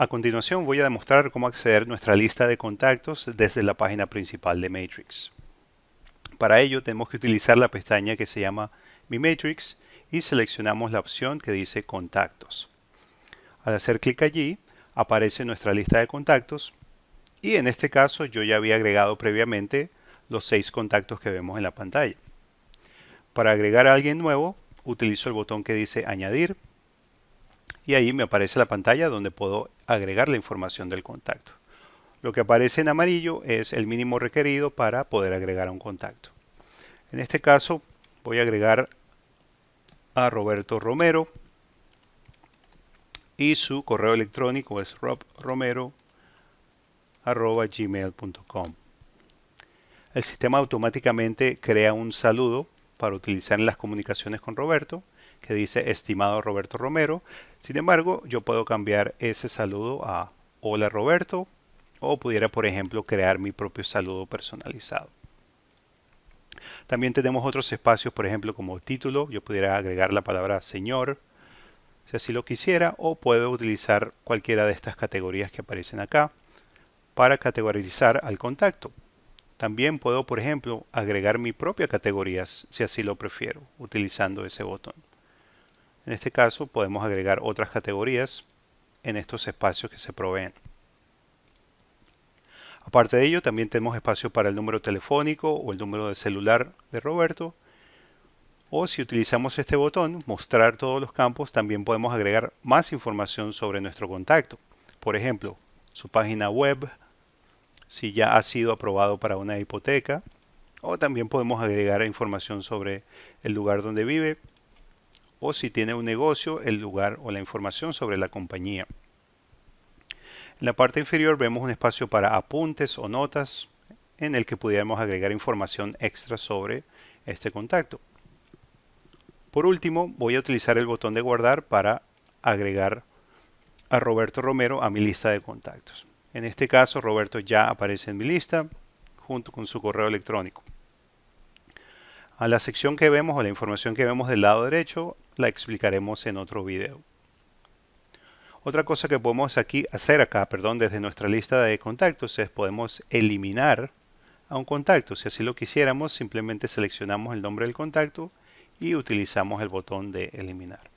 A continuación voy a demostrar cómo acceder a nuestra lista de contactos desde la página principal de Matrix. Para ello tenemos que utilizar la pestaña que se llama Mi Matrix y seleccionamos la opción que dice Contactos. Al hacer clic allí aparece nuestra lista de contactos y en este caso yo ya había agregado previamente los 6 contactos que vemos en la pantalla. Para agregar a alguien nuevo utilizo el botón que dice Añadir y ahí me aparece la pantalla donde puedo agregar la información del contacto. Lo que aparece en amarillo es el mínimo requerido para poder agregar a un contacto. En este caso voy a agregar a Roberto Romero y su correo electrónico es robromero@gmail.com. El sistema automáticamente crea un saludo para utilizar en las comunicaciones con Roberto que dice estimado Roberto Romero. Sin embargo, yo puedo cambiar ese saludo a hola Roberto o pudiera, por ejemplo, crear mi propio saludo personalizado. También tenemos otros espacios, por ejemplo, como título. Yo pudiera agregar la palabra señor, si así lo quisiera, o puedo utilizar cualquiera de estas categorías que aparecen acá para categorizar al contacto. También puedo, por ejemplo, agregar mi propia categoría, si así lo prefiero, utilizando ese botón. En este caso podemos agregar otras categorías en estos espacios que se proveen. Aparte de ello, también tenemos espacio para el número telefónico o el número de celular de Roberto. O si utilizamos este botón, mostrar todos los campos, también podemos agregar más información sobre nuestro contacto. Por ejemplo, su página web, si ya ha sido aprobado para una hipoteca. O también podemos agregar información sobre el lugar donde vive, o si tiene un negocio, el lugar o la información sobre la compañía. En la parte inferior vemos un espacio para apuntes o notas en el que pudiéramos agregar información extra sobre este contacto. Por último, voy a utilizar el botón de guardar para agregar a Roberto Romero a mi lista de contactos. En este caso, Roberto ya aparece en mi lista junto con su correo electrónico. A la sección que vemos o la información que vemos del lado derecho la explicaremos en otro video. Otra cosa que podemos hacer acá, desde nuestra lista de contactos es podemos eliminar a un contacto. Si así lo quisiéramos, simplemente seleccionamos el nombre del contacto y utilizamos el botón de eliminar.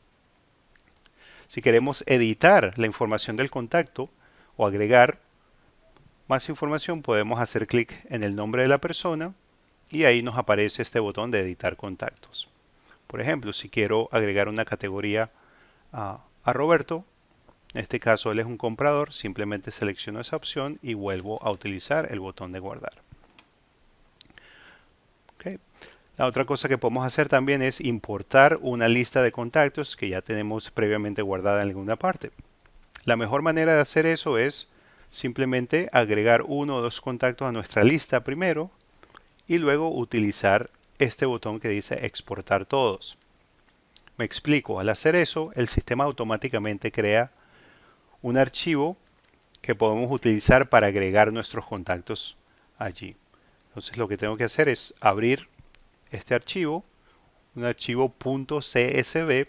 Si queremos editar la información del contacto o agregar más información, podemos hacer clic en el nombre de la persona y ahí nos aparece este botón de editar contactos. Por ejemplo, si quiero agregar una categoría a Roberto, en este caso él es un comprador, simplemente selecciono esa opción y vuelvo a utilizar el botón de guardar. Okay. La otra cosa que podemos hacer también es importar una lista de contactos que ya tenemos previamente guardada en alguna parte. La mejor manera de hacer eso es simplemente agregar uno o dos contactos a nuestra lista primero y luego utilizar este botón que dice exportar todos. Me explico, al hacer eso el sistema automáticamente crea un archivo que podemos utilizar para agregar nuestros contactos allí. Entonces lo que tengo que hacer es abrir este archivo, un archivo .csv,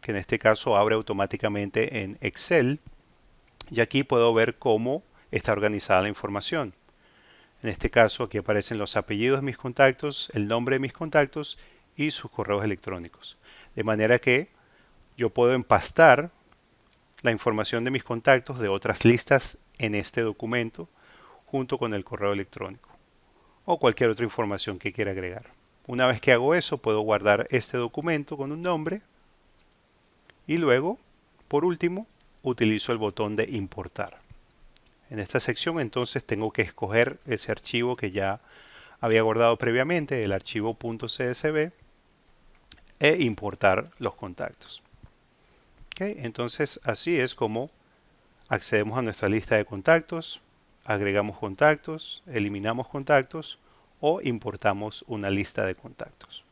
que en este caso abre automáticamente en Excel, y aquí puedo ver cómo está organizada la información. En este caso aquí aparecen los apellidos de mis contactos, el nombre de mis contactos y sus correos electrónicos. De manera que yo puedo empastar la información de mis contactos de otras listas en este documento junto con el correo electrónico o cualquier otra información que quiera agregar. Una vez que hago eso, puedo guardar este documento con un nombre y luego, por último, utilizo el botón de importar. En esta sección entonces tengo que escoger ese archivo que ya había guardado previamente, el archivo .csv, e importar los contactos. Okay, entonces así es como accedemos a nuestra lista de contactos, agregamos contactos, eliminamos contactos o importamos una lista de contactos.